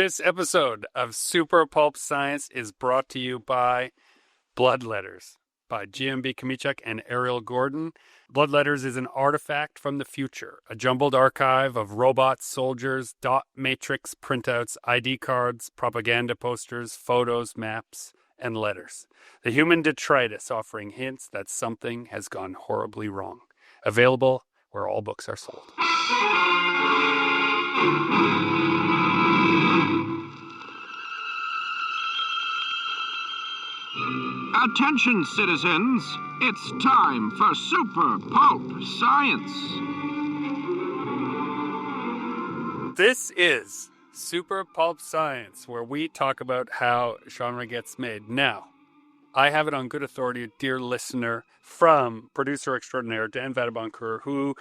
This episode of Super Pulp Science is brought to you by Blood Letters by GMB Kamichuk and Ariel Gordon. Blood Letters is an artifact from the future, a jumbled archive of robots, soldiers, dot matrix printouts, ID cards, propaganda posters, photos, maps, and letters. The human detritus offering hints that something has gone horribly wrong. Available where all books are sold. Attention, citizens. It's time for Super Pulp Science. This is Super Pulp Science, where we talk about how genre gets made. Now, I have it on good authority, dear listener, from producer extraordinaire Dan Vadeboncoeur, who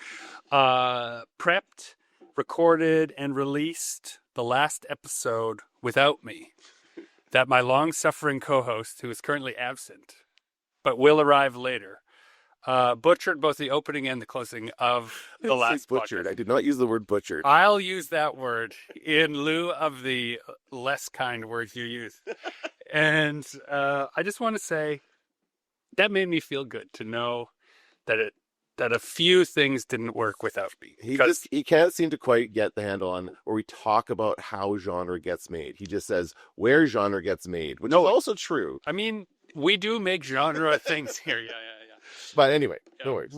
prepped, recorded, and released the last episode without me, that my long-suffering co-host, who is currently absent, but will arrive later, butchered both the opening and the closing of the last butchered. podcast. I did not use the word butchered. I'll use that word in lieu of the less kind words you use. And I just want to say that made me feel good to know that a few things didn't work without me. He can't seem to quite get the handle on where we talk about how genre gets made. He just says where genre gets made, which is also true. I mean, we do make genre things here. Yeah. But anyway, no worries.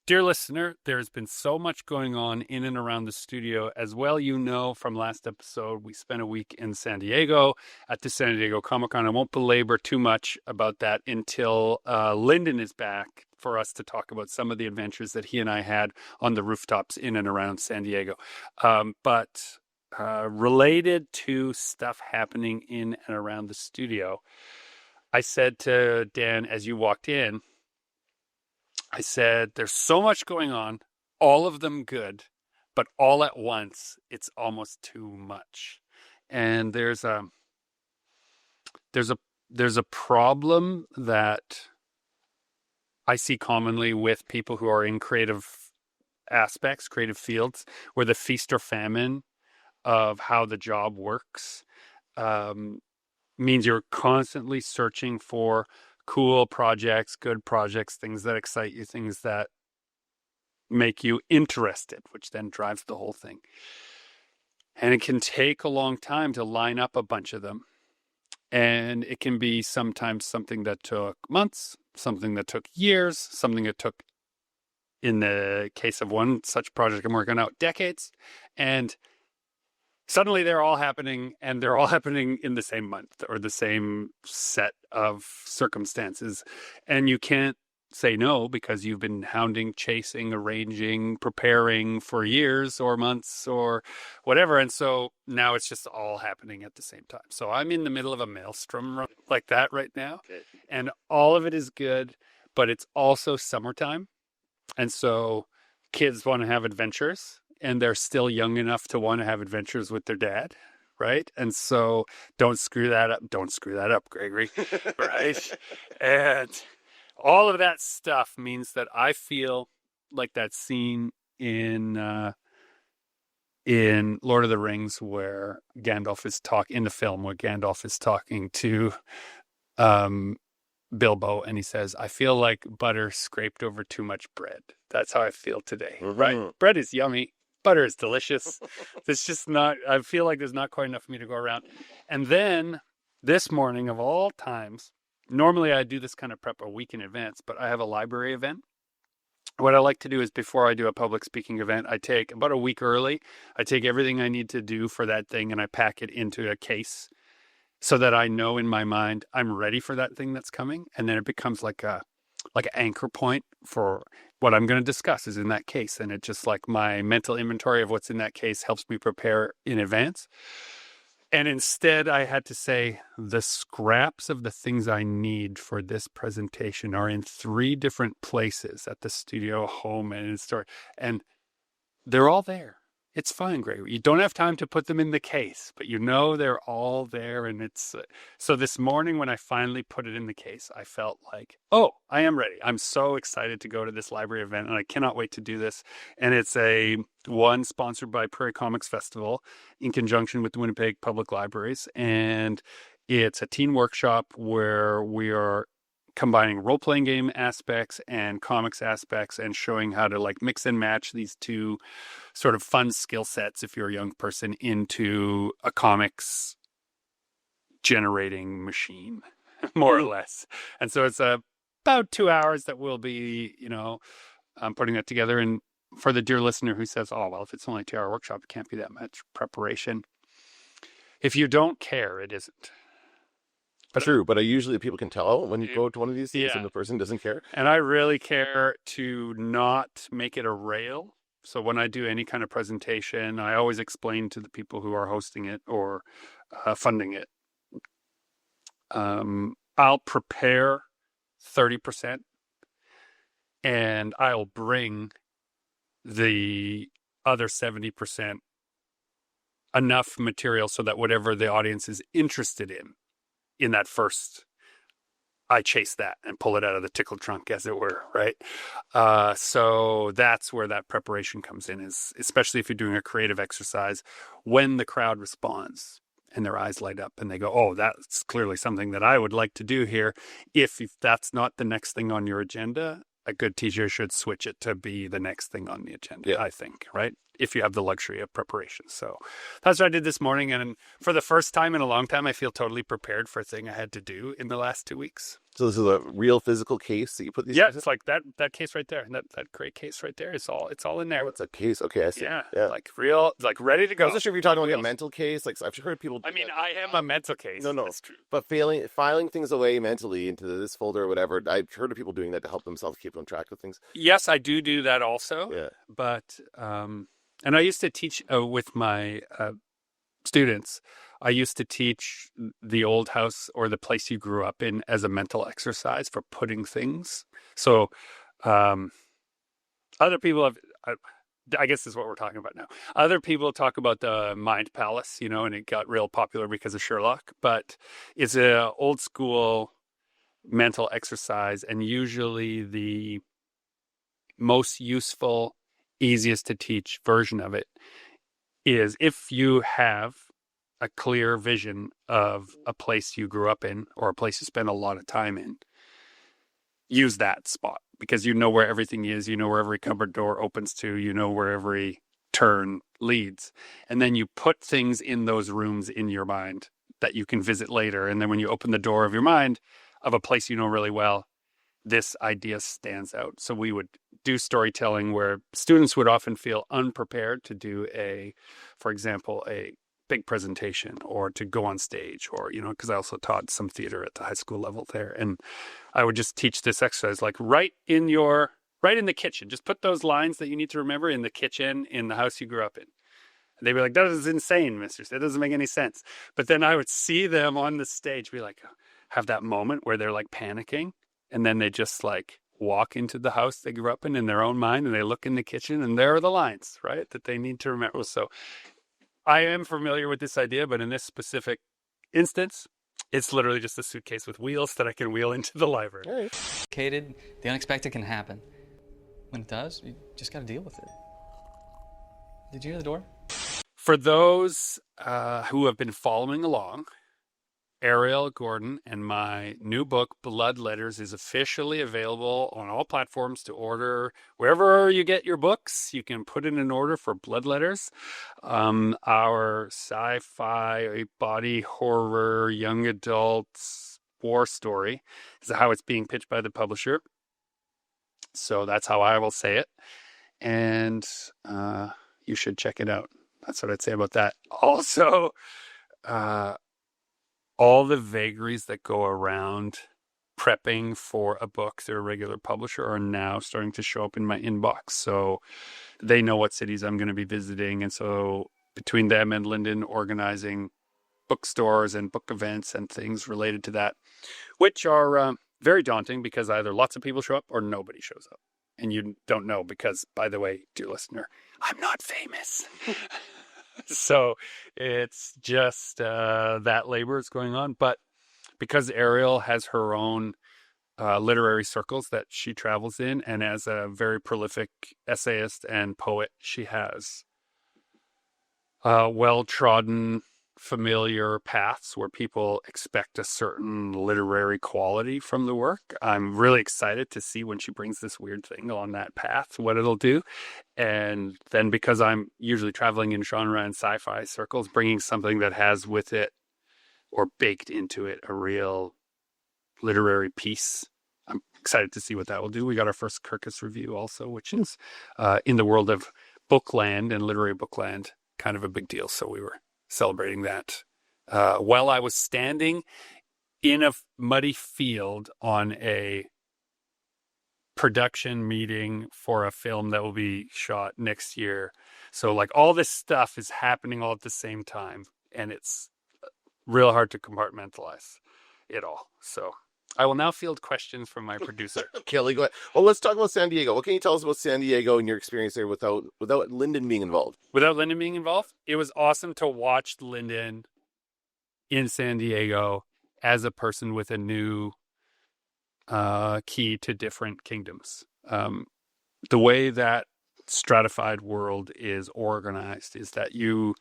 Dear listener, there's been so much going on in and around the studio. As well, you know from last episode, we spent a week in San Diego at the San Diego Comic-Con. I won't belabor too much about that until Lyndon is back for us to talk about some of the adventures that he and I had on the rooftops in and around San Diego. But related to stuff happening in and around the studio, I said to Dan as you walked in, I said, there's so much going on, all of them good, but all at once, it's almost too much. And there's a problem that I see commonly with people who are in creative aspects, creative fields, where the feast or famine of how the job works means you're constantly searching for cool projects, good projects, things that excite you, things that make you interested, which then drives the whole thing. And it can take a long time to line up a bunch of them. And it can be sometimes something that took months, something that took years, something that took, in the case of one such project I'm working out, decades. And suddenly they're all happening, and they're all happening in the same month or the same set of circumstances. And you can't say no because you've been hounding, chasing, arranging, preparing for years or months or whatever. And so now it's just all happening at the same time. So I'm in the middle of a maelstrom like that right now. Okay. And all of it is good, but it's also summertime. And so kids want to have adventures. And they're still young enough to want to have adventures with their dad, right? And so don't screw that up. Don't screw that up, Gregory, right? And all of that stuff means that I feel like that scene in Lord of the Rings where Gandalf is in the film where Gandalf is talking to Bilbo, and he says, I feel like butter scraped over too much bread. That's how I feel today, right? Bread is yummy. Butter is delicious. It's just not, I feel like there's not quite enough for me to go around. And then this morning of all times, normally I do this kind of prep a week in advance, but I have a library event. What I like to do is before I do a public speaking event, I take about a week early, I take everything I need to do for that thing and I pack it into a case so that I know in my mind I'm ready for that thing that's coming. And then it becomes like an anchor point for what I'm going to discuss is in that case. And it just like my mental inventory of what's in that case helps me prepare in advance. And instead I had to say the scraps of the things I need for this presentation are in 3 different places at the studio, home, and in store. And they're all there. It's fine, Gregory. You don't have time to put them in the case, but you know they're all there. And it's so this morning when I finally put it in the case, I felt like, oh, I am ready. I'm so excited to go to this library event, and I cannot wait to do this. And it's one sponsored by Prairie Comics Festival in conjunction with the Winnipeg Public Libraries. And it's a teen workshop where we are combining role-playing game aspects and comics aspects and showing how to like mix and match these two sort of fun skill sets if you're a young person into a comics generating machine, more or less. And so it's about 2 hours that we'll be, putting that together. And for the dear listener who says, oh, well, if it's only a 2-hour workshop, it can't be that much preparation. If you don't care, it isn't. True, but usually people can tell when you go to one of these things and the person doesn't care. And I really care to not make it a rail. So when I do any kind of presentation, I always explain to the people who are hosting it or funding it. I'll prepare 30% and I'll bring the other 70% enough material so that whatever the audience is interested in that first, I chase that and pull it out of the tickle trunk, as it were, right? So that's where that preparation comes in, is especially if you're doing a creative exercise, when the crowd responds and their eyes light up and they go, oh, that's clearly something that I would like to do here. If that's not the next thing on your agenda, a good teacher should switch it to be the next thing on the agenda, I think, right? If you have the luxury of preparation. So that's what I did this morning. And for the first time in a long time, I feel totally prepared for a thing I had to do in the last 2 weeks. So this is a real physical case that you put these? Yeah, it's like that case right there. That great case right there. It's all in there. What's a case? Okay, I see. Yeah, like real, like ready to go. I wasn't sure if you're talking about like a mental case. Like I've heard people. I mean, I am a mental case. No, that's true. But filing things away mentally into this folder or whatever. I've heard of people doing that to help themselves keep on track of things. Yes, I do that also. Yeah, but and I used to teach with my students. I used to teach the old house or the place you grew up in as a mental exercise for putting things. So other people have, I guess this is what we're talking about now. Other people talk about the Mind Palace, and it got real popular because of Sherlock, but it's a old school mental exercise, and usually the most useful, easiest to teach version of it is if you have a clear vision of a place you grew up in or a place you spend a lot of time in, use that spot because you know where everything is, you know where every cupboard door opens to, you know where every turn leads. And then you put things in those rooms in your mind that you can visit later. And then when you open the door of your mind of a place you know really well, this idea stands out. So we would do storytelling where students would often feel unprepared to do for example, a big presentation or to go on stage or, because I also taught some theater at the high school level there. And I would just teach this exercise, like right in the kitchen. Just put those lines that you need to remember in the kitchen, in the house you grew up in. And they'd be like, that is insane, mister. That doesn't make any sense. But then I would see them on the stage be like, have that moment where they're like panicking. And then they just like walk into the house they grew up in their own mind, and they look in the kitchen, and there are the lines, right, that they need to remember. So I am familiar with this idea, but in this specific instance, it's literally just a suitcase with wheels that I can wheel into the library. All right. The unexpected can happen. When it does, you just got to deal with it. Did you hear the door? For those who have been following along, Ariel Gordon and my new book, Blood Letters, is officially available on all platforms to order. Wherever you get your books, you can put in an order for Blood Letters. Our sci-fi, body horror, young adults war story is how it's being pitched by the publisher. So that's how I will say it. And you should check it out. That's what I'd say about that. Also, all the vagaries that go around prepping for a book through a regular publisher are now starting to show up in my inbox. So they know what cities I'm going to be visiting. And so between them and Lyndon organizing bookstores and book events and things related to that, which are very daunting because either lots of people show up or nobody shows up. And you don't know because, by the way, dear listener, I'm not famous. So it's just that labor is going on. But because Ariel has her own literary circles that she travels in, and as a very prolific essayist and poet, she has well-trodden, familiar paths where people expect a certain literary quality from the work. I'm really excited to see when she brings this weird thing on that path, what it'll do. And then because I'm usually traveling in genre and sci-fi circles, bringing something that has with it or baked into it a real literary piece. I'm excited to see what that will do. We got our first Kirkus review also, which is in the world of bookland and literary bookland, kind of a big deal. So we were celebrating that while I was standing in a muddy field on a production meeting for a film that will be shot next year. So like all this stuff is happening all at the same time, and it's real hard to compartmentalize it all. So I will now field questions from my producer. Kelly, go ahead. Well, let's talk about San Diego. What can you tell us about San Diego and your experience there without Lyndon being involved? Without Lyndon being involved, it was awesome to watch Lyndon in San Diego as a person with a new key to different kingdoms. The way that stratified world is organized is that you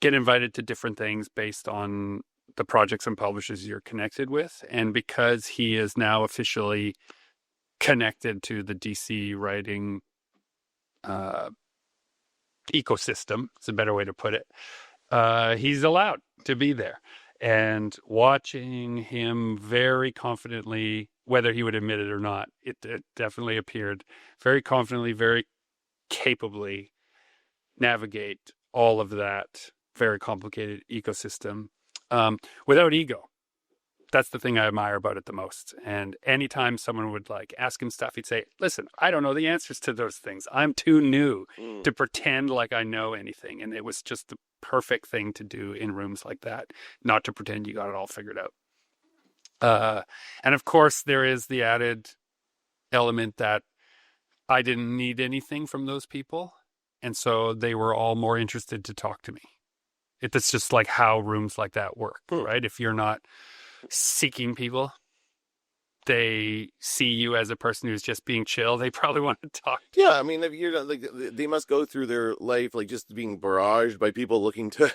get invited to different things based on the projects and publishers you're connected with. And because he is now officially connected to the DC writing ecosystem, it's a better way to put it, he's allowed to be there. And watching him very confidently, whether he would admit it or not, it definitely appeared very confidently, very capably navigate all of that very complicated ecosystem without ego. That's the thing I admire about it the most. And anytime someone would like ask him stuff, he'd say, listen, I don't know the answers to those things. I'm too new to pretend like I know anything. And it was just the perfect thing to do in rooms like that, not to pretend you got it all figured out. And of course, there is the added element that I didn't need anything from those people. And so they were all more interested to talk to me. It's just like how rooms like that work, right? If you're not seeking people, they see you as a person who's just being chill. They probably want to talk. Yeah, I mean, if you're not, like, they must go through their life like just being barraged by people looking to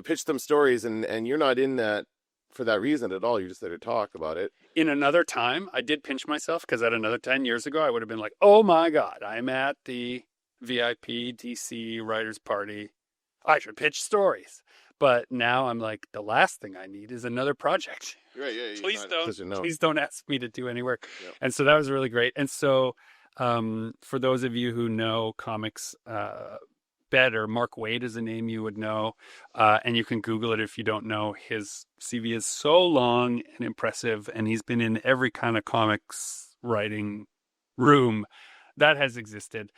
pitch them stories, and you're not in that for that reason at all. You're just there to talk about it. In another time, I did pinch myself because at another 10 years ago, I would have been like, oh my God, I'm at the VIP DC Writers Party. I should pitch stories. But now I'm like, the last thing I need is another project. Right, yeah. Please don't ask me to do any work. Yep. And so that was really great. And so for those of you who know comics better, Mark Waid is a name you would know. And you can Google it if you don't know. His CV is so long and impressive. And he's been in every kind of comics writing room that has existed.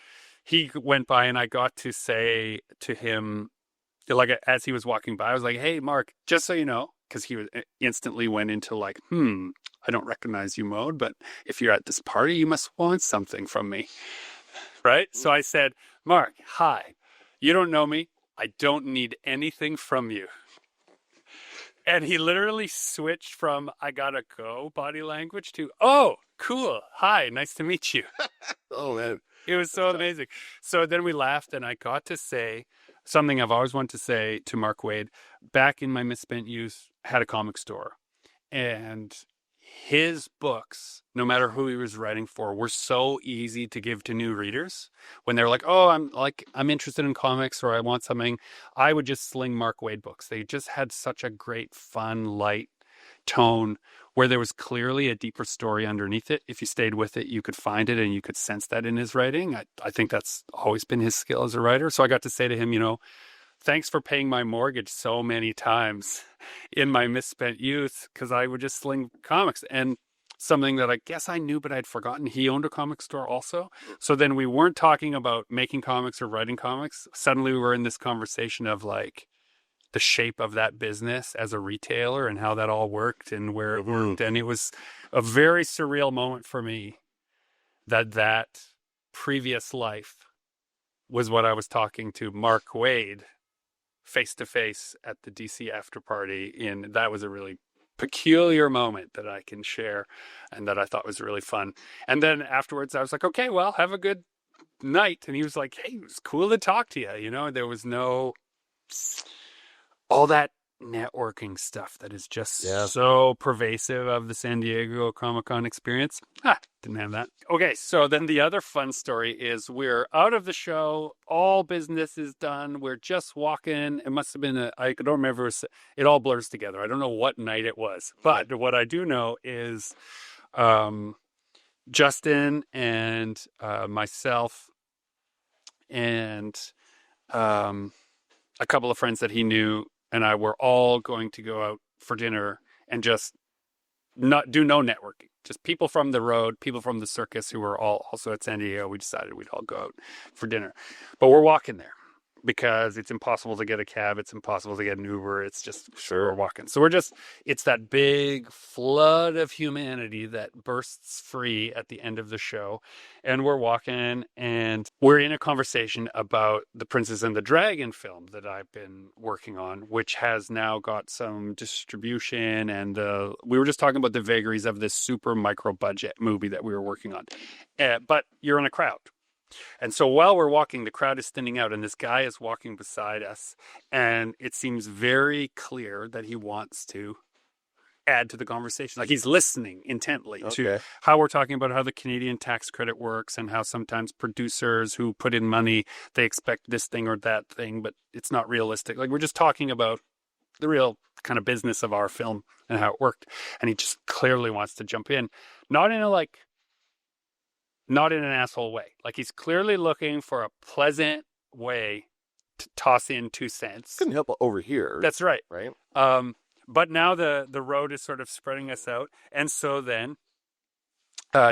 He went by and I got to say to him, like as he was walking by, I was like, hey, Mark, just so you know, because he was instantly went into like, I don't recognize you mode, but if you're at this party, you must want something from me. Right? So I said, Mark, hi, you don't know me. I don't need anything from you. And he literally switched from I gotta go body language to, oh, cool. Hi, nice to meet you. Oh, man. It was so amazing. So then we laughed and I got to say something I've always wanted to say to Mark Waid. Back in my misspent youth, had a comic store. And his books, no matter who he was writing for, were so easy to give to new readers. When they're like, oh, I'm interested in comics or I want something, I would just sling Mark Waid books. They just had such a great, fun, light tone where there was clearly a deeper story underneath it. If you stayed with it, you could find it and you could sense that in his writing. I think that's always been his skill as a writer. So I got to say to him, thanks for paying my mortgage so many times in my misspent youth, because I would just sling comics. And something that I guess I knew, but I'd forgotten, he owned a comic store also. So then we weren't talking about making comics or writing comics. Suddenly we were in this conversation of like, the shape of that business as a retailer and how that all worked and where it worked. And it was a very surreal moment for me that previous life was what I was talking to Mark Wade face to face at the DC after party. That was a really peculiar moment that I can share and that I thought was really fun. And then afterwards I was like, okay, well, have a good night. And he was like, hey, it was cool to talk to you. There was no all that networking stuff that is just so pervasive of the San Diego Comic-Con experience. Didn't have that. Okay, so then the other fun story is we're out of the show. All business is done. We're just walking. It must have been I don't remember. It all blurs together. I don't know what night it was. But what I do know is Justin and myself and a couple of friends that he knew and I were all going to go out for dinner and just not do no networking. Just people from the road, people from the circus who were all also at San Diego. We decided we'd all go out for dinner. But we're walking there because it's impossible to get a cab. It's impossible to get an Uber. It's just, we're walking. So it's that big flood of humanity that bursts free at the end of the show. And we're walking and we're in a conversation about the Princess and the Dragon film that I've been working on, which has now got some distribution. And we were just talking about the vagaries of this super micro budget movie that we were working on. But you're in a crowd. And so while we're walking, the crowd is thinning out and this guy is walking beside us. And it seems very clear that he wants to add to the conversation. Like he's listening intently to how we're talking about how the Canadian tax credit works and how sometimes producers who put in money, they expect this thing or that thing, but it's not realistic. Like we're just talking about the real kind of business of our film and how it worked. And he just clearly wants to jump in, not in an asshole way. Like he's clearly looking for a pleasant way to toss in 2 cents. Couldn't help but over here. That's right. Right. But now the road is sort of spreading us out. And so then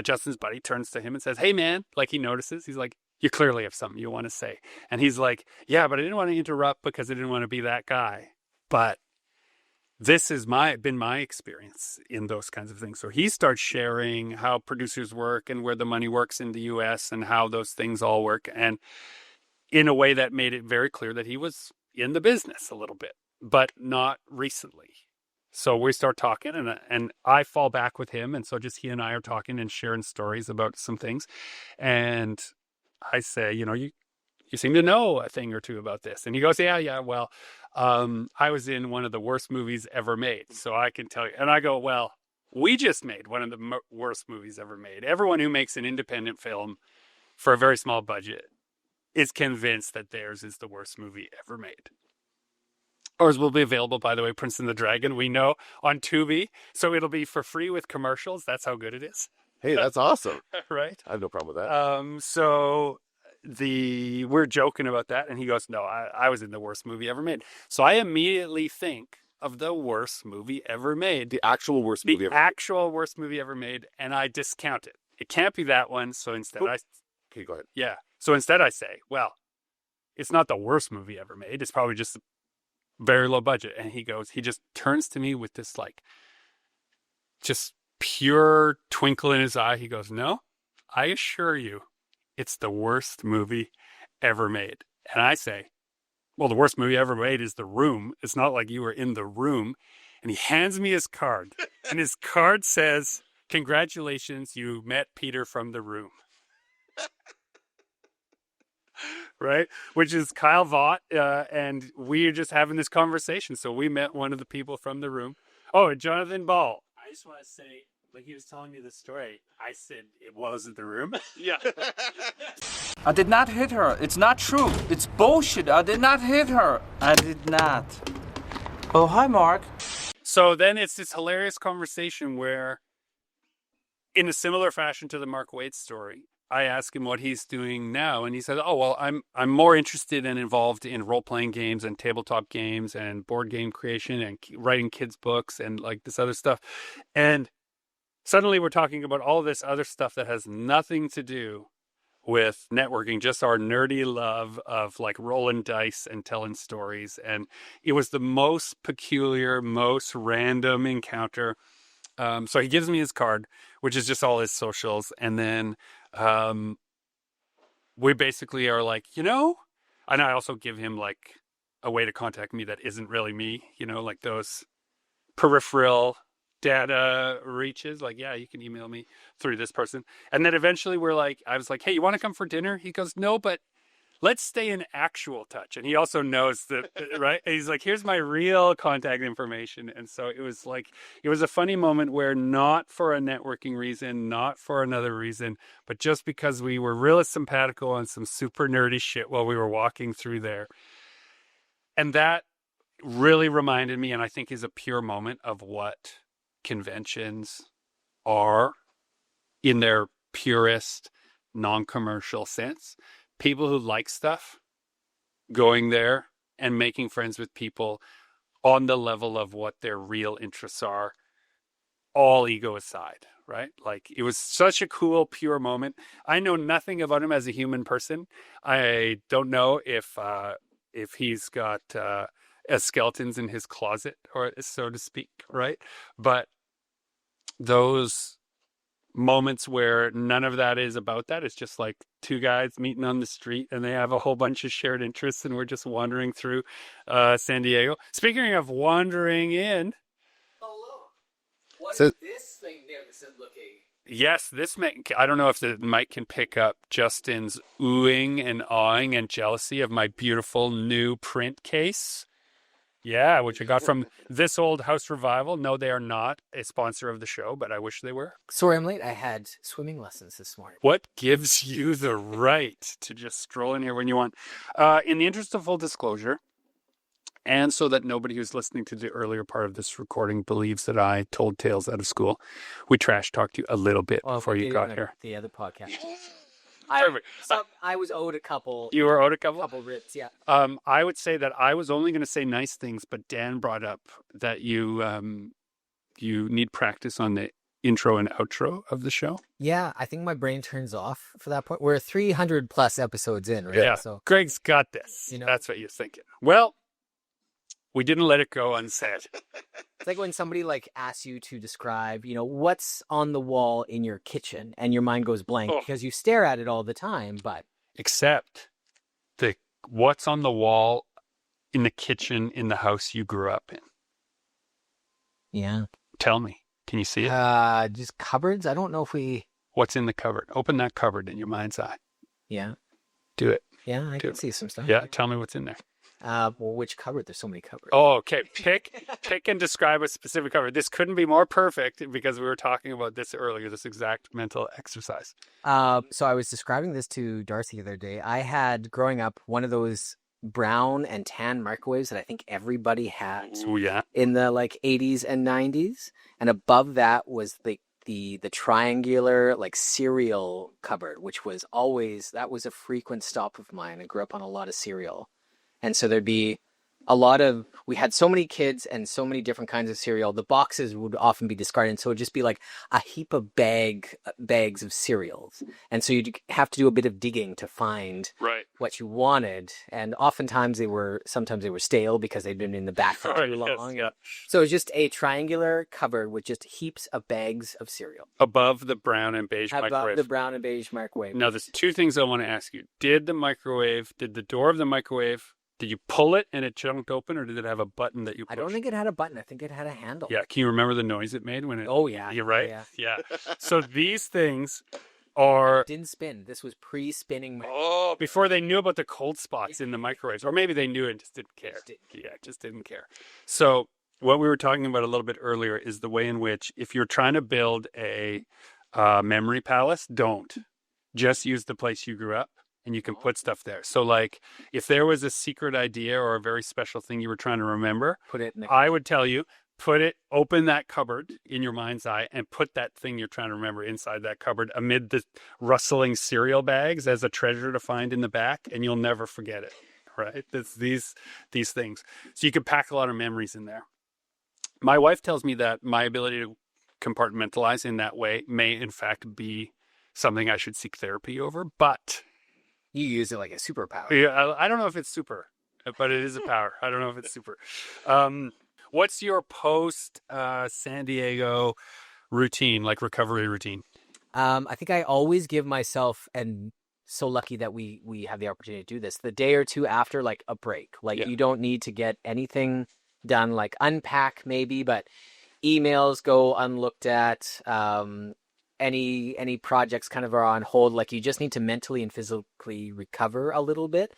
Justin's buddy turns to him and says, hey man, like he notices, he's like, you clearly have something you want to say. And he's like, yeah, but I didn't want to interrupt because I didn't want to be that guy. But this has been my experience in those kinds of things. So he starts sharing how producers work and where the money works in the US and how those things all work. And in a way that made it very clear that he was in the business a little bit, but not recently. So we start talking and I fall back with him. And so just he and I are talking and sharing stories about some things. And I say, you seem to know a thing or two about this. And he goes, yeah, well, I was in one of the worst movies ever made, so I can tell you. And I go, well, we just made one of the worst movies ever made. Everyone who makes an independent film for a very small budget is convinced that theirs is the worst movie ever made. Ours will be available, by the way, Prince and the Dragon, we know, on Tubi. So it'll be for free with commercials. That's how good it is. Hey, that's awesome. Right? I have no problem with that. So we're joking about that, and he goes, no, I was in the worst movie ever made. So I immediately think of the worst movie ever made. The actual worst movie ever made. The actual worst movie ever made, and I discount it. It can't be that one, so instead Okay, go ahead. Yeah. So instead I say, well, it's not the worst movie ever made. It's probably just a very low budget. And he just turns to me with this just pure twinkle in his eye. He goes, no, I assure you, it's the worst movie ever made. And I say, well, the worst movie ever made is The Room. It's not like you were in The Room. And he hands me his card. And his card says, congratulations, you met Peter from The Room. Right? Which is Kyle Vaught. And we're just having this conversation. So we met one of the people from The Room. Oh, and Jonathan Ball. I just want to say, like he was telling me the story, I said it wasn't The Room. Yeah. I did not hit her. It's not true. It's bullshit. I did not hit her. I did not. Oh, hi, Mark. So then it's this hilarious conversation where, in a similar fashion to the Mark Waid story, I ask him what he's doing now, and he said, oh, well, I'm more interested and involved in role-playing games and tabletop games and board game creation and writing kids' books and like this other stuff. And suddenly we're talking about all this other stuff that has nothing to do with networking, just our nerdy love of like rolling dice and telling stories. And it was the most peculiar, most random encounter. So he gives me his card, which is just all his socials. And then we basically are like, and I also give him like a way to contact me that isn't really me, like those peripheral data reaches. Like, yeah, you can email me through this person. And then eventually I was like, hey, you want to come for dinner? He goes, no, but let's stay in actual touch. And he also knows that, right? He's like, here's my real contact information. And so it was a funny moment where, not for a networking reason, not for another reason, but just because we were really simpatico on some super nerdy shit while we were walking through there. And that really reminded me, and I think is a pure moment of what conventions are in their purest, non-commercial sense. People who like stuff, going there and making friends with people on the level of what their real interests are, all ego aside, right? Like, it was such a cool, pure moment. I know nothing about him as a human person. I don't know if he's got skeletons in his closet, or so to speak, right? But those moments where none of that is about that, it's just like two guys meeting on the street and they have a whole bunch of shared interests, and we're just wandering through San Diego. Speaking of wandering in, hello. What So- is this thing there that's looking? yes, I don't know if the mic can pick up Justin's oohing and awing and jealousy of my beautiful new print case. Yeah, which I got from This Old House Revival. No, they are not a sponsor of the show, but I wish they were. Sorry, I'm late. I had swimming lessons this morning. What gives you the right to just stroll in here when you want? In the interest of full disclosure, and so that nobody who's listening to the earlier part of this recording believes that I told tales out of school, we trash talked you a little bit before you got here. The other podcast. Perfect. I was owed a couple. You were owed a couple? Couple rips, yeah. I would say that I was only going to say nice things, but Dan brought up that you need practice on the intro and outro of the show. Yeah, I think my brain turns off for that point. We're 300 plus episodes in, right? Yeah. So Greg's got this. That's what you're thinking. Well, we didn't let it go unsaid. it's like when somebody asks you to describe, what's on the wall in your kitchen, and your mind goes blank because you stare at it all the time, but Except what's on the wall in the kitchen in the house you grew up in. yeah. Tell me. Can you see it? Just cupboards. I don't know if we. What's in the cupboard? Open that cupboard in your mind's eye. Yeah. Do it. Yeah, I can see some stuff. Yeah, tell me what's in there. Well, which cupboard? There's so many cupboards. Oh, okay. Pick and describe a specific cupboard. This couldn't be more perfect because we were talking about this earlier, this exact mental exercise. So I was describing this to Darcy the other day. I had, growing up, one of those brown and tan microwaves that I think everybody had Oh, yeah. in the 80s and 90s. And above that was the triangular cereal cupboard, which was that was a frequent stop of mine. I grew up on a lot of cereal. And so there'd be we had so many kids and so many different kinds of cereal. The boxes would often be discarded. And so it'd just be a heap of bags of cereals. And so you'd have to do a bit of digging to find what you wanted. And oftentimes sometimes they were stale because they'd been in the back for too long. Yes, yeah. So it was just a triangular cupboard with just heaps of bags of cereal. Above the brown and beige Above microwave. the brown and beige microwave. Now, there's two things I want to ask you. Did the door of the microwave, did you pull it and it jumped open, or did it have a button that you pushed? I don't think it had a button. I think it had a handle. Yeah. Can you remember the noise it made when it? Oh, yeah. You're right. Yeah. So these things are. It didn't spin. This was pre-spinning. Oh, before they knew about the cold spots in the microwaves, or maybe they knew and just didn't care. Just didn't care. So what we were talking about a little bit earlier is the way in which, if you're trying to build a memory palace, don't just use the place you grew up. And you can put stuff there. So, if there was a secret idea or a very special thing you were trying to remember, Put it in the... I would tell you, open that cupboard in your mind's eye and put that thing you're trying to remember inside that cupboard amid the rustling cereal bags as a treasure to find in the back, and you'll never forget it, right? It's these things. So you can pack a lot of memories in there. My wife tells me that my ability to compartmentalize in that way may, in fact, be something I should seek therapy over, but... You use it like a superpower. Yeah, I don't know if it's super, but it is a power. I don't know if it's super. What's your post San Diego routine, recovery routine? I think I always give myself an so lucky that we have the opportunity to do this. The day or two after, like a break. Like Yeah. you don't need to get anything done, like unpack maybe, but emails go unlooked at. Any projects kind of are on hold. Like you just need to mentally and physically recover a little bit.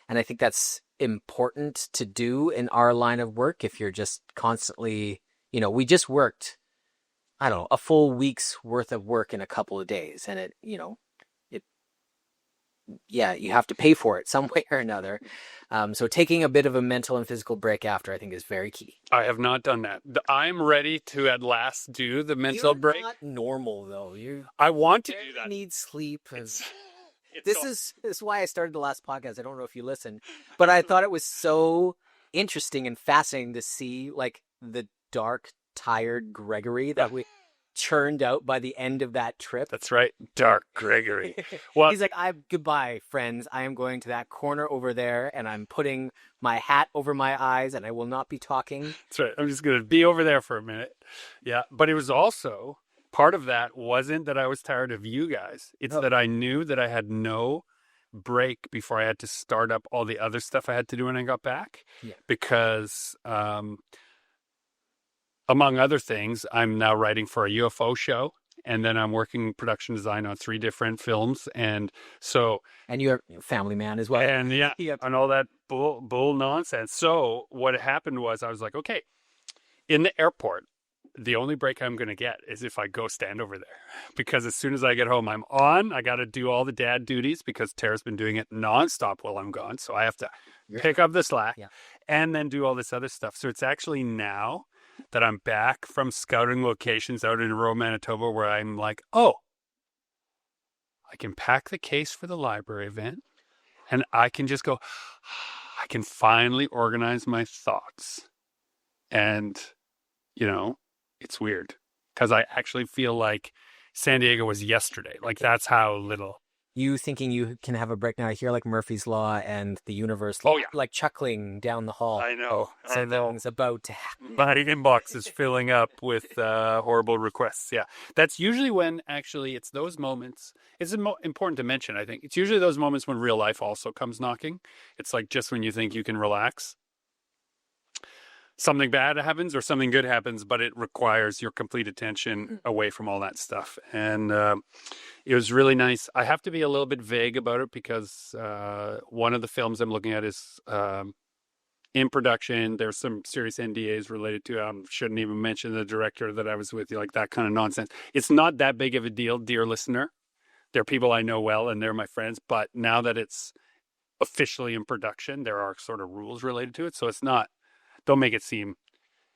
And I think that's important to do in our line of work. If you're just constantly, we just worked, I don't know, a full week's worth of work in a couple of days. And you have to pay for it some way or another. So taking a bit of a mental and physical break after, I think, is very key. I have not done that. I'm ready to at last do the mental break. Not normal though. I want to do that. Need sleep. It's This is why I started the last podcast. I don't know if you listened, but I thought it was so interesting and fascinating to see like the dark, tired Gregory that we churned out by the end of that trip. That's right, dark Gregory. Well, He's like, goodbye, friends. I am going to that corner over there, and I'm putting my hat over my eyes, and I will not be talking. that's right. I'm just going to be over there for a minute. Yeah, but it was also, part of that wasn't that I was tired of you guys. It's that I knew that I had no break before I had to start up all the other stuff I had to do when I got back. Yeah. Because among other things, I'm now writing for a UFO show, and then I'm working production design on 3 different films, and so And you're a family man as well. and and all that bull nonsense. So what happened was I was like, okay, in the airport, the only break I'm going to get is if I go stand over there, because as soon as I get home, I'm on. I got to do all the dad duties because Tara's been doing it nonstop while I'm gone, so I have to pick up the slack and then do all this other stuff. So it's actually now that I'm back from scouting locations out in rural Manitoba where I'm like, oh, I can pack the case for the library event and I can just go, I can finally organize my thoughts. And, it's weird because I actually feel like San Diego was yesterday. Like that's how little. You thinking you can have a break now? I hear like Murphy's Law and the universe, like chuckling down the hall. I know. Something's about to happen. My inbox is filling up with horrible requests. Yeah, that's usually when actually it's those moments. It's important to mention, I think. It's usually those moments when real life also comes knocking. It's like just when you think you can relax, something bad happens or something good happens, but it requires your complete attention away from all that stuff. And it was really nice. I have to be a little bit vague about it because one of the films I'm looking at is in production. There's some serious NDAs related to it. Shouldn't even mention the director that I was with, like that kind of nonsense. It's not that big of a deal, dear listener. They're people I know well and they're my friends. But now that it's officially in production, there are sort of rules related to it. So it's not. Don't make it seem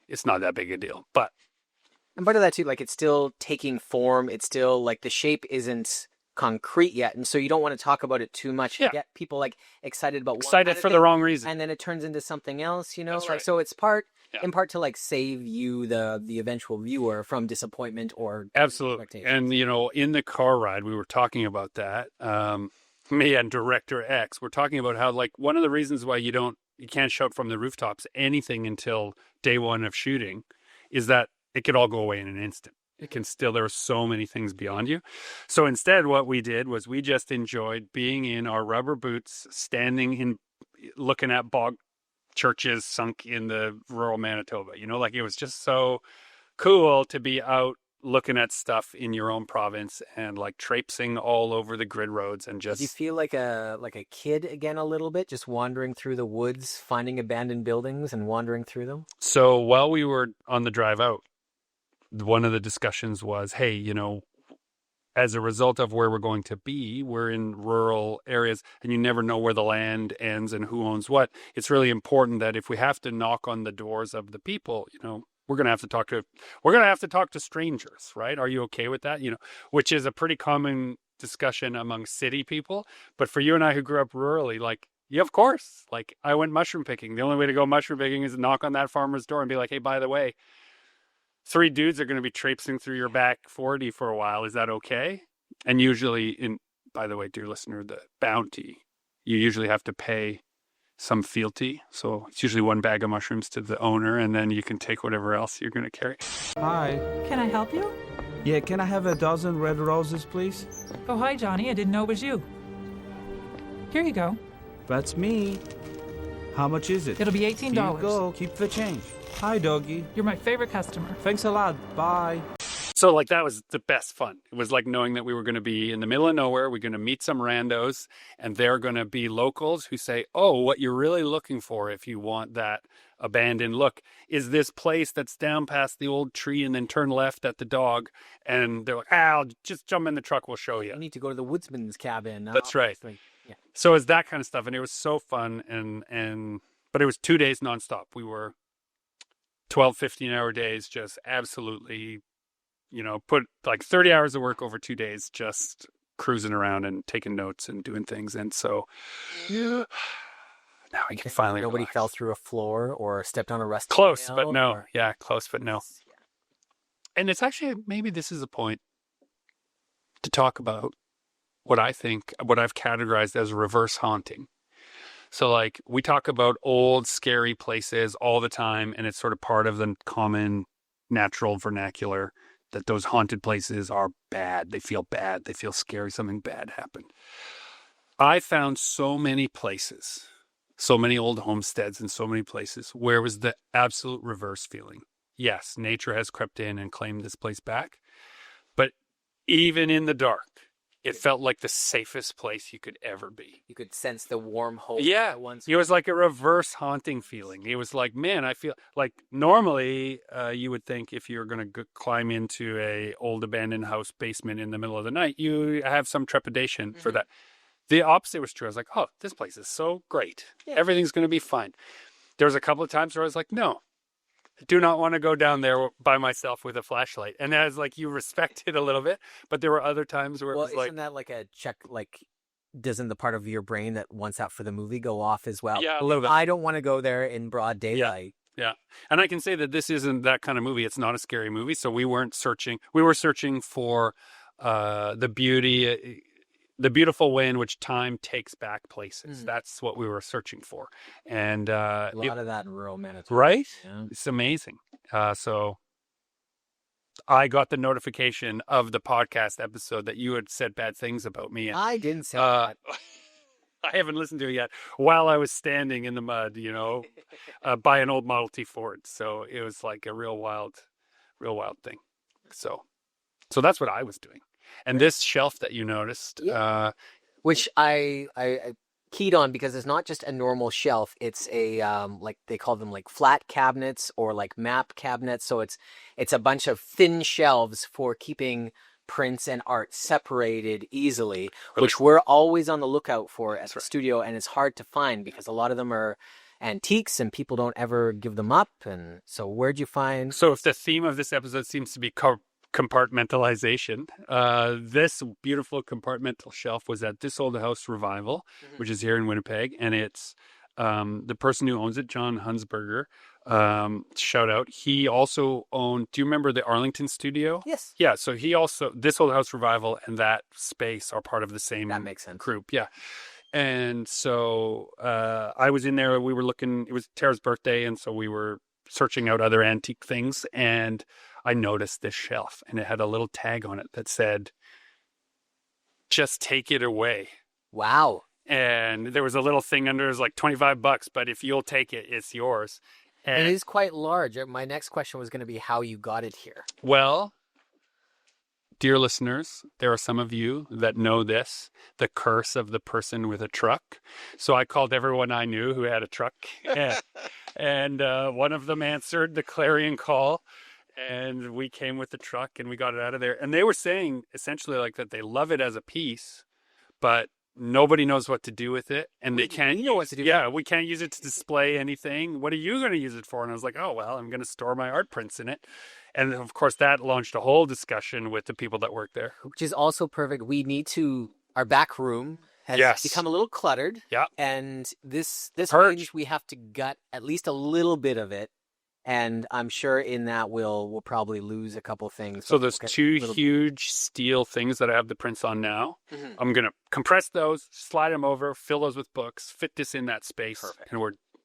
it's not that big a deal. But and part of that too, like it's still taking form. It's still like the shape isn't concrete yet, and so you don't want to talk about it too much. Yeah. Get people like excited about excited for the wrong reason, and then it turns into something else. That's right. So it's in part to like save you the eventual viewer from disappointment or absolutely. And in the car ride, we were talking about that. Me and Director X were talking about how like one of the reasons why you can't shout from the rooftops anything until day one of shooting is that it could all go away in an instant. It can still, there are so many things beyond you. So instead, what we did was we just enjoyed being in our rubber boots, looking at bog churches sunk in the rural Manitoba. Like it was just so cool to be out looking at stuff in your own province and like traipsing all over the grid roads and just. Do you feel like a kid again a little bit, just wandering through the woods, finding abandoned buildings and wandering through them? So while we were on the drive out, one of the discussions was, hey, as a result of where we're going to be, we're in rural areas and you never know where the land ends and who owns what. It's really important that if we have to knock on the doors of the people, we're going to have to talk to strangers, right? Are you okay with that? Which is a pretty common discussion among city people. But for you and I who grew up rurally, like, yeah, of course. Like I went mushroom picking. The only way to go mushroom picking is to knock on that farmer's door and be like, hey, by the way, 3 dudes are going to be traipsing through your back 40 for a while. Is that okay? And usually by the way, dear listener, the bounty, you usually have to pay some fealty. So it's usually 1 bag of mushrooms to the owner, and then you can take whatever else you're going to carry. Hi. Can I help you? Yeah, can I have a dozen red roses, please? Oh, hi, Johnny. I didn't know it was you. Here you go. That's me. How much is it? It'll be $18. Here you go. Keep the change. Hi, doggy. You're my favorite customer. Thanks a lot. Bye. So like that was the best fun. It was like knowing that we were going to be in the middle of nowhere. We're going to meet some randos and they're going to be locals who say, oh, what you're really looking for if you want that abandoned look is this place that's down past the old tree and then turn left at the dog. And they're like, I'll just jump in the truck. We'll show you. You need to go to the woodsman's cabin. That's right. Yeah. So it's that kind of stuff. And it was so fun. But it was 2 days nonstop. We were 12, 15-hour days, just absolutely, put like 30 hours of work over 2 days, just cruising around and taking notes and doing things. And so, yeah, now I can finally Nobody relax. fell through a floor or stepped on a rusty Close, nail, but no. or- Yeah, close, but no. Yeah. And it's actually, maybe this is a point to talk about what I've categorized as reverse haunting. So like we talk about old scary places all the time, and it's sort of part of the common natural vernacular that those haunted places are bad. They feel bad. They feel scary. Something bad happened. I found so many places, so many old homesteads and so many places where it was the absolute reverse feeling. Yes, nature has crept in and claimed this place back, but even in the dark, it felt like the safest place you could ever be. You could sense the warm hope. Yeah, that once it was like a reverse haunting feeling. It was like, man, I feel like normally you would think if you're going to climb into a old abandoned house basement in the middle of the night, you have some trepidation for that. The opposite was true. I was like, oh, this place is so great. Yeah. Everything's going to be fine. There was a couple of times where I was like, no, I do not want to go down there by myself with a flashlight. And that was like, you respect it a little bit. But there were other times where it was isn't that like a check, like, doesn't the part of your brain that wants out for the movie go off as well? Yeah, a little bit. I don't want to go there in broad daylight. Yeah. And I can say that this isn't that kind of movie. It's not a scary movie. So we weren't searching. We were searching for the beautiful way in which time takes back places. That's what we were searching for. And A lot of that in rural Manitoba. right? Yeah. It's amazing. So I got the notification of the podcast episode that you had said bad things about me. And, I didn't say that. I haven't listened to it yet while I was standing in the mud, by an old Model T Ford. So it was like a real wild thing. So that's what I was doing. And this shelf that you noticed, Which I keyed on because it's not just a normal shelf. It's a like they call them like flat cabinets or like map cabinets. So it's a bunch of thin shelves for keeping prints and art separated easily, which we're always on the lookout for at the studio, and it's hard to find because a lot of them are antiques and people don't ever give them up. And so where'd you find? So if the theme of this episode seems to be compartmentalization, this beautiful compartmental shelf was at This Old House Revival, which is here in Winnipeg, and it's the person who owns it, John Hunsberger, shout out. He also owned, do you remember the Arlington studio? Yes. Yeah, so he also, This Old House Revival and that space are part of the same That makes sense. group. Yeah. And so I was in there, we were looking, it was Tara's birthday, and so we were searching out other antique things, and I noticed this shelf, and it had a little tag on it that said, just take it away. Wow. And there was a little thing under, it was like $25, but if you'll take it, it's yours. And it is quite large. My next question was going to be how you got it here. Well, dear listeners, there are some of you that know this, the curse of the person with a truck. So I called everyone I knew who had a truck, and one of them answered the clarion call, and we came with the truck and we got it out of there. And they were saying essentially like that they love it as a piece, but nobody knows what to do with it, and they can't. You know what to do. Yeah, we can't use it to display anything. What are you going to use it for? And I was like, oh well, I'm going to store my art prints in it. And of course, that launched a whole discussion with the people that work there. Which is also perfect. We need to. Our back room has become a little cluttered. Yeah. And this Purge. range, we have to gut at least a little bit of it. And I'm sure in that we'll probably lose a couple things. So there's We'll get two a little- huge steel things that I have the prints on now. I'm going to compress those, slide them over, fill those with books, fit this in that space. Perfect. And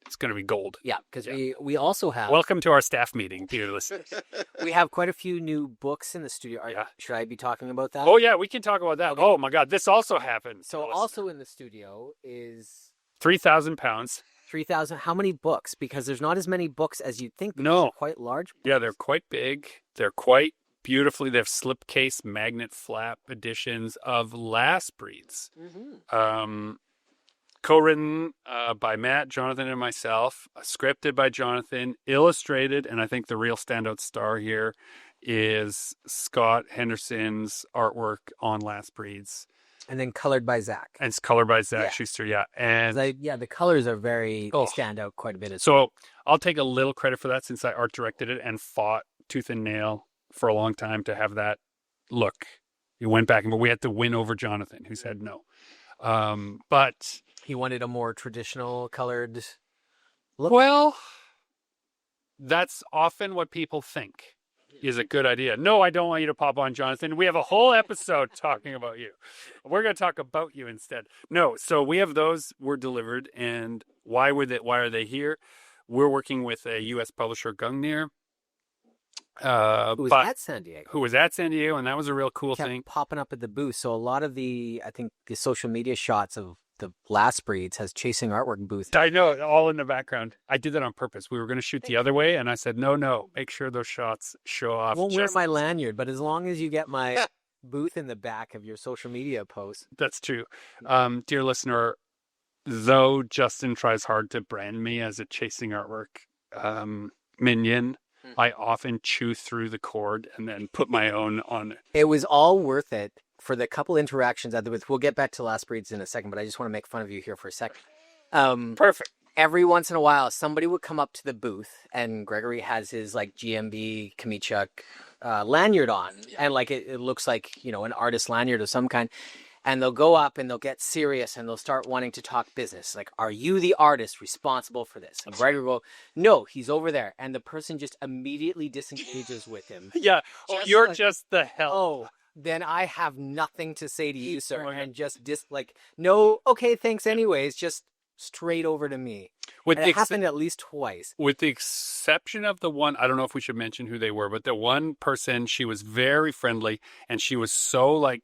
it's going to be gold. Yeah, because we also have Welcome to our staff meeting, dear listeners. we have quite a few new books in the studio. Yeah. Should I be talking about that? Oh yeah, we can talk about that. Okay. Oh my God, this also happened. So also in the studio is 3,000 pounds. 3,000. How many books? Because there's not as many books as you'd think. No. They're quite large. Yeah, they're quite big. They're quite beautifully. They have slipcase magnet flap editions of Last Breeds. Mm-hmm. Co-written by Matt, Jonathan, and myself. Scripted by Jonathan. Illustrated, and I think the real standout star here is Scott Henderson's artwork on Last Breeds. And then colored by Zach. And it's colored by Zach Yeah. Schuster, yeah. And The colors are they Oh. stand out quite a bit. so I'll take a little credit for that since I art directed it and fought tooth and nail for a long time to have that look. He went back, but we had to win over Jonathan, who said no. But He wanted a more traditional colored look. well, that's often what people think is a good idea. No, I don't want you to pop on, Jonathan. We have a whole episode talking about you. We're going to talk about you instead. No, so we have those were delivered, and why are they here? We're working with a U.S. publisher, Gungnir, Who was at San Diego. who was at San Diego, and that was a real cool Kept thing. popping up at the booth. So a lot of the social media shots of the Last Breeds has Chasing Artwork booth. I know, all in the background. I did that on purpose. We were going to shoot the other way, and I said, no, make sure those shots show off. I won't wear just- my lanyard, but as long as you get my booth in the back of your social media posts. That's true. Dear listener, though Justin tries hard to brand me as a Chasing Artwork minion, I often chew through the cord and then put my own on it. It was all worth it for the couple interactions at the booth. We'll get back to Last Breeds in a second, but I just want to make fun of you here for a second. Perfect. Every once in a while, somebody would come up to the booth, and Gregory has his like GMB Kamichuk lanyard on, and like it looks like an artist lanyard of some kind. And they'll go up and they'll get serious and they'll start wanting to talk business. Like, are you the artist responsible for this? And Gregory will go, no, he's over there. And the person just immediately disengages with him. Yeah. Oh, Just you're like, just the hell. Oh, then I have nothing to say to you, sir. Oh my God. And just no, okay, thanks anyways. Just straight over to me. With And the it happened at least twice. With the exception of the one, I don't know if we should mention who they were, but the one person, she was very friendly and she was so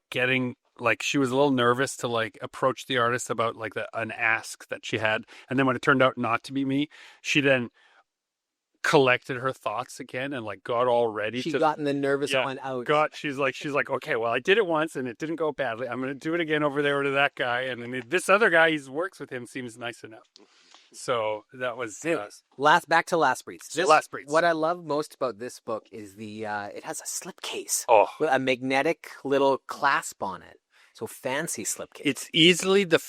she was a little nervous to approach the artist about an ask that she had. And then when it turned out not to be me, she then collected her thoughts again and got all ready. She gotten the nervous one out. She's like, okay, well, I did it once and it didn't go badly. I'm going to do it again over there to that guy. And then this other guy he works with him seems nice enough. So that was Back to Last Breeds. Last Breeds. What I love most about this book is it has a slipcase Oh, with a magnetic little clasp on it. So fancy slipcase. it's easily the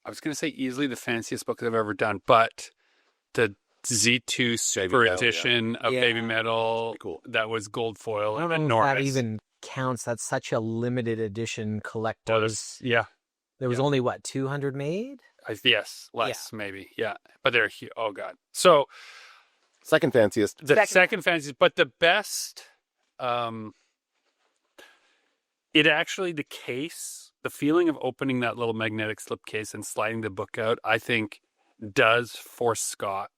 I was going to say easily the fanciest book I've ever done, but the Z2 Super Metal, Edition of Yeah. Baby Metal, Cool. that was gold foil. I don't know if enormous. that even counts. That's such a limited edition collector's. Yeah. There was only 200 made? Yes, less maybe. Yeah, but they're huge. Oh God. So Second fanciest. the second fanciest, but the best. It actually, the case, the feeling of opening that little magnetic slip case and sliding the book out, I think does for Scott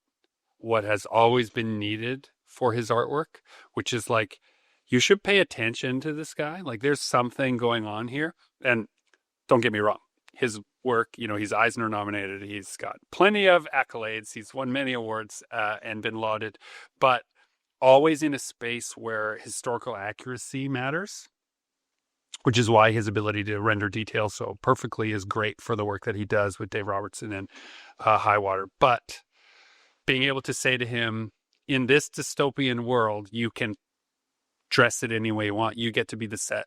what has always been needed for his artwork, which is you should pay attention to this guy. There's something going on here. And don't get me wrong, his work, he's Eisner nominated. He's got plenty of accolades. He's won many awards and been lauded, but always in a space where historical accuracy matters, which is why his ability to render detail so perfectly is great for the work that he does with Dave Robertson and Highwater. But being able to say to him, in this dystopian world, you can dress it any way you want. You get to be the set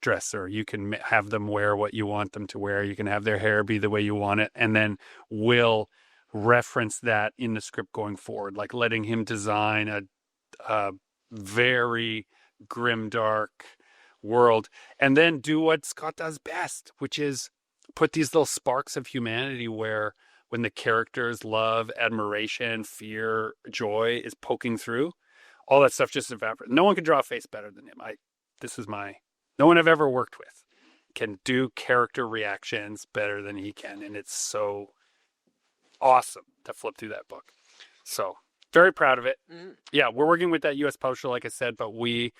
dresser. You can have them wear what you want them to wear. You can have their hair be the way you want it. And then we'll reference that in the script going forward, letting him design a very grimdark world and then do what Scott does best, which is put these little sparks of humanity where when the characters' love, admiration, fear, joy is poking through, all that stuff just evaporates. No one can draw a face better than him. No one I've ever worked with can do character reactions better than he can. And it's so awesome to flip through that book. So very proud of it. Yeah, we're working with that U.S. Postal, like I said, but we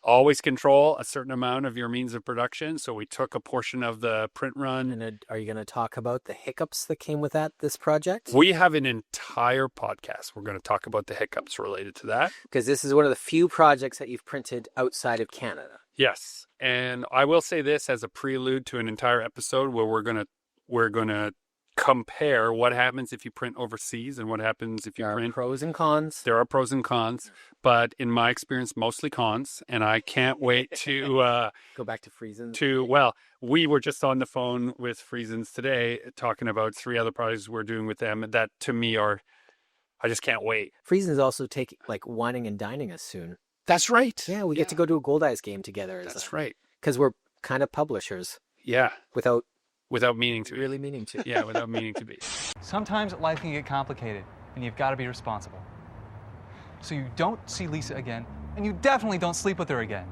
always control a certain amount of your means of production. So we took a portion of the print run. And are you going to talk about the hiccups that came with this project? We have an entire podcast. We're going to talk about the hiccups related to that. Because this is one of the few projects that you've printed outside of Canada. Yes. And I will say this as a prelude to an entire episode where we're going to compare what happens if you print overseas and what happens if you print. There are pros and cons. There are pros and cons, but in my experience, mostly cons. And I can't wait to go back to Friesens. Well, we were just on the phone with Friesens today talking about 3 other projects we're doing with them that to me I just can't wait. Friesens also take wining and dining us soon. That's right. Yeah, we get to go to a Gold Eyes game together. That's right. Because we're kind of publishers. Yeah. Without meaning to. Really meaning to. Yeah, without meaning to be. Sometimes life can get complicated, and you've got to be responsible. So you don't see Lisa again, and you definitely don't sleep with her again.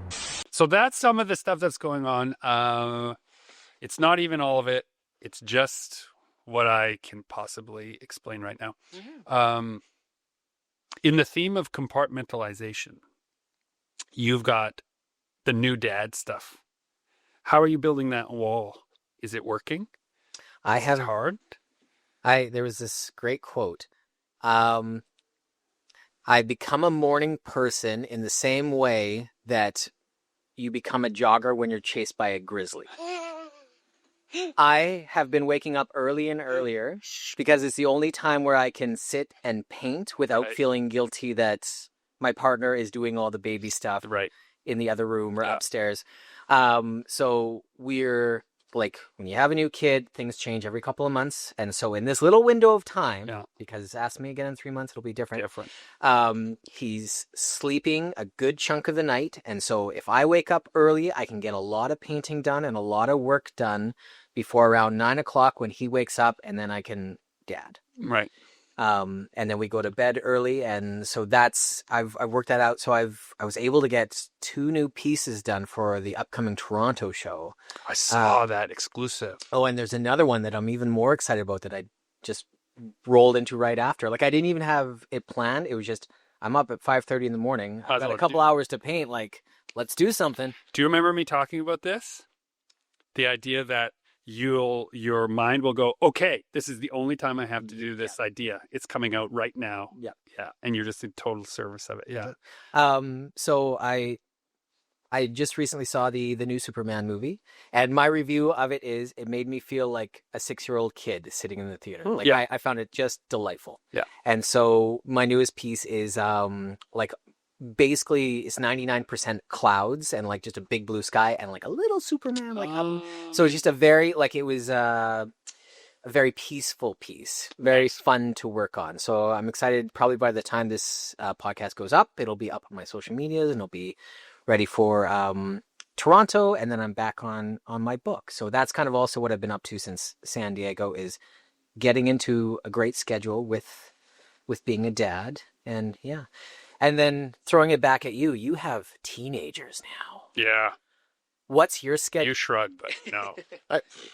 So that's some of the stuff that's going on. It's not even all of it. It's just what I can possibly explain right now. Mm-hmm. In the theme of compartmentalization, you've got the new dad stuff. How are you building that wall? Is it working? Is it hard? There was this great quote. I become a morning person in the same way that you become a jogger when you're chased by a grizzly. I have been waking up early and earlier because it's the only time where I can sit and paint without feeling guilty that my partner is doing all the baby stuff in the other room or upstairs. So we're when you have a new kid, things change every couple of months. And so in this little window of time, because ask me again in 3 months, it'll be different. He's sleeping a good chunk of the night. And so if I wake up early, I can get a lot of painting done and a lot of work done before around 9 o'clock when he wakes up, and then I can dad. Right. And then we go to bed early, and so I've worked that out. So I was able to get 2 new pieces done for the upcoming Toronto show. I saw that exclusive. Oh, and there's another one that I'm even more excited about that I just rolled into right after. I didn't even have it planned. It was just I'm up at 5:30 in the morning. I've got a couple hours to paint. Let's do something. Do you remember me talking about this? The idea that your mind will go, okay, this is the only time I have to do this idea. It's coming out right now. Yeah. Yeah. And you're just in total service of it. Yeah. So I just recently saw the new Superman movie, and my review of it is it made me feel like a 6-year-old kid sitting in the theater. I found it just delightful. Yeah. And so my newest piece is basically it's 99% clouds and just a big blue sky and a little Superman so it's just a very it was a very peaceful piece, very fun to work on. So I'm excited. Probably by the time this podcast goes up, it'll be up on my social medias and it'll be ready for Toronto, and then I'm back on my book. So that's kind of also what I've been up to since San Diego, is getting into a great schedule with being a dad. And and then throwing it back at you. You have teenagers now. Yeah. What's your schedule? You shrug, but no.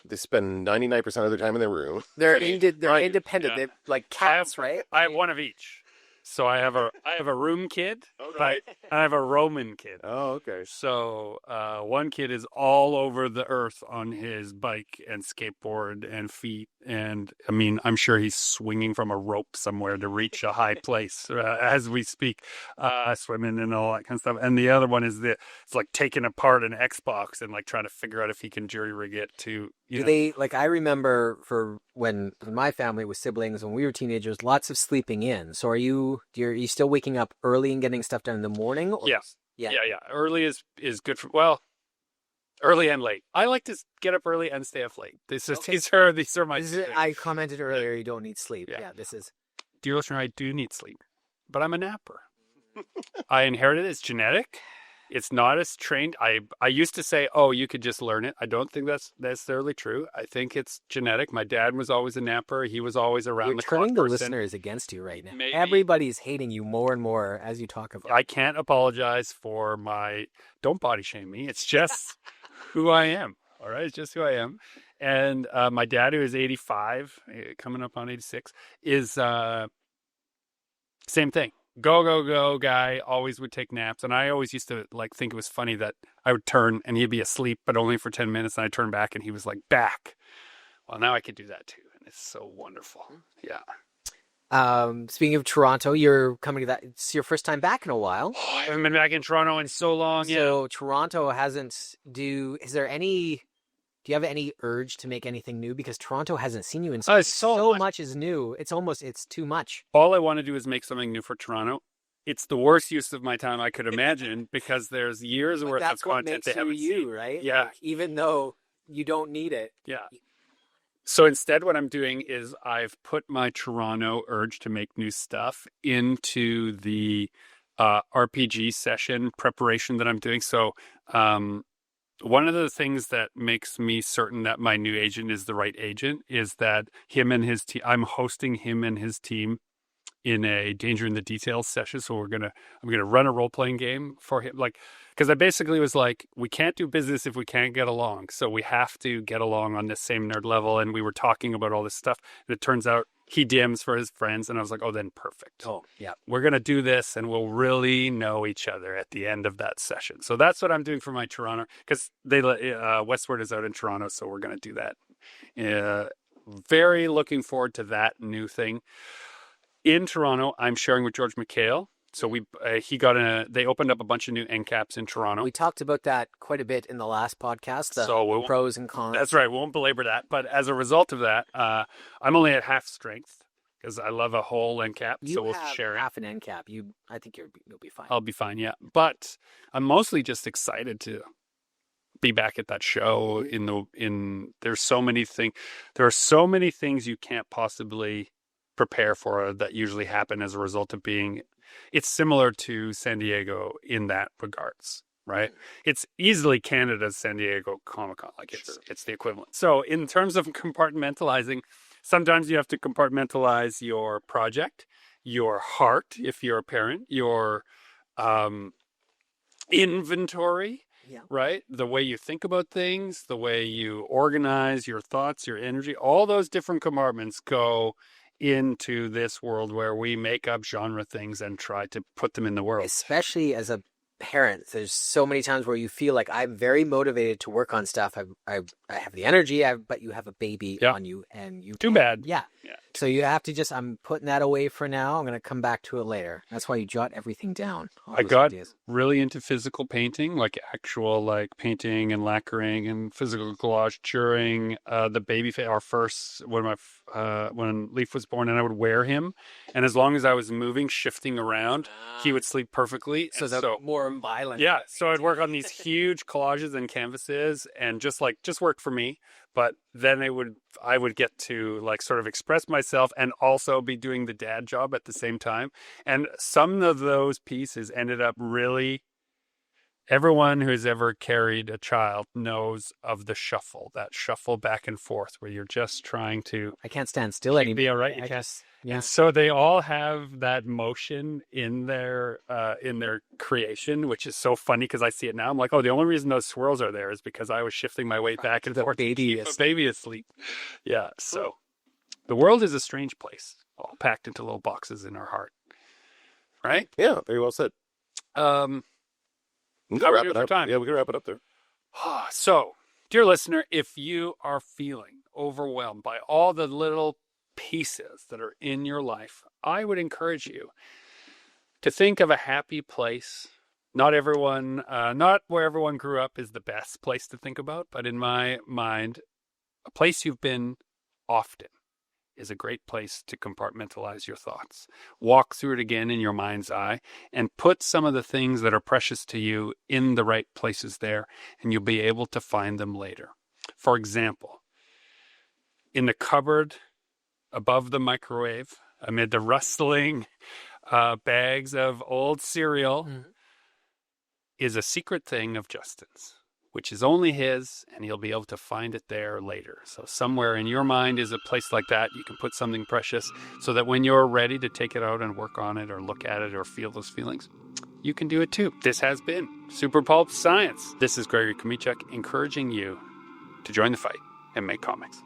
They spend 99% of their time in their room. They're independent. They're like cats, right? I have one of each. So I have a room kid, but I have a Roman kid. Oh, okay. So one kid is all over the earth on his bike and skateboard and feet, and I mean, I'm sure he's swinging from a rope somewhere to reach a high place as we speak, swimming and all that kind of stuff. And the other one is it's taking apart an Xbox and trying to figure out if he can jury rig it to. They I remember for when my family was siblings when we were teenagers, lots of sleeping in. So are you still waking up early and getting stuff done in the morning? Or? Yes. Yeah. Early is good for early and late. I like to get up early and stay up late. These are my. I commented earlier. You don't need sleep. Yeah. This is. Dear listener, I do need sleep, but I'm a napper. I inherited it. It's genetic. It's not as trained. I used to say, oh, you could just learn it. I don't think that's necessarily true. I think it's genetic. My dad was always a napper. He was always around the clock. You're turning the listeners against you right now. Maybe. Everybody's hating you more and more as you talk about it. I can't apologize for don't body shame me. It's just who I am. All right. It's just who I am. And my dad, who is 85, coming up on 86, is same thing. Go, go, go guy, always would take naps. And I always used to like think it was funny that I would turn and he'd be asleep, but only for 10 minutes. And I'd turn back and he was like, back. Well, now I could do that too. And it's so wonderful. Yeah. Speaking of Toronto, you're coming to that. It's your first time back in a while. Oh, I haven't been back in Toronto in so long. So Toronto hasn't do you have any urge to make anything new? Because Toronto hasn't seen you in so much is new. It's too much. All I want to do is make something new for Toronto. It's the worst use of my time I could imagine because there's years worth of content they haven't seen. Right? Yeah. Like, even though you don't need it. Yeah. So instead, what I'm doing is I've put my Toronto urge to make new stuff into the RPG session preparation that I'm doing. So one of the things that makes me certain that my new agent is the right agent is that him and his team, I'm hosting him and his team in a Danger in the Details session. So I'm gonna run a role-playing game for him. Like, because I basically was like, we can't do business if we can't get along. So we have to get along on this same nerd level. And we were talking about all this stuff. And it turns out he DMs for his friends. And I was like, oh, then perfect. Oh, yeah. We're going to do this and we'll really know each other at the end of that session. So that's what I'm doing for my Toronto. Because Westward is out in Toronto. So we're going to do that. Very looking forward to that new thing. In Toronto, I'm sharing with George McHale. So they opened up a bunch of new end caps in Toronto. We talked about that quite a bit in the last podcast, pros and cons. That's right. We won't belabor that. But as a result of that, I'm only at half strength because I love a whole end cap. So we'll share it. Half an end cap. I think you'll be fine. I'll be fine, yeah. But I'm mostly just excited to be back at that show. There's so many things. There are so many things you can't possibly prepare for that usually happen as a result of being. It's similar to San Diego in that regards, right? It's easily Canada's San Diego Comic-Con. Like it's the equivalent. So in terms of compartmentalizing, sometimes you have to compartmentalize your project, your heart, if you're a parent, your inventory, right? The way you think about things, the way you organize your thoughts, your energy, all those different compartments go into this world where we make up genre things and try to put them in the world. Especially as a parent, there's so many times where you feel like I'm very motivated to work on stuff. I have the energy, but you have a baby on you, and you too bad. Yeah. So you have to I'm putting that away for now. I'm going to come back to it later. That's why you jot everything down. I got really into physical painting, like actual like painting and lacquering and physical collage during the baby phase. Our first when Leaf was born, and I would wear him, and as long as I was moving, shifting around, he would sleep perfectly. So more violent. Yeah. So I'd work on these huge collages and canvases, and just worked for me. But then I would get to like sort of express myself and also be doing the dad job at the same time. And some of those pieces ended up really, everyone who's ever carried a child knows of the shuffle, that shuffle back and forth where you're just trying to. I can't stand still anymore. Be all right. Yeah. And so they all have that motion in their creation, which is so funny because I see it now. I'm like, oh, the only reason those swirls are there is because I was shifting my weight back and forth to keep a baby asleep. Yeah. So the world is a strange place, all packed into little boxes in our heart. Right? Yeah. Very well said. We can wrap it up. Yeah, we can wrap it up there. So, dear listener, if you are feeling overwhelmed by all the little pieces that are in your life, I would encourage you to think of a happy place. Not where everyone grew up is the best place to think about, but in my mind, a place you've been often is a great place to compartmentalize your thoughts. Walk through it again in your mind's eye and put some of the things that are precious to you in the right places there, and you'll be able to find them later. For example, in the cupboard above the microwave, amid the rustling bags of old cereal, is a secret thing of Justin's, which is only his, and he'll be able to find it there later. So somewhere in your mind is a place like that. You can put something precious so that when you're ready to take it out and work on it or look at it or feel those feelings, you can do it too. This has been Super Pulp Science. This is Gregory Komichuk encouraging you to join the fight. and make comics.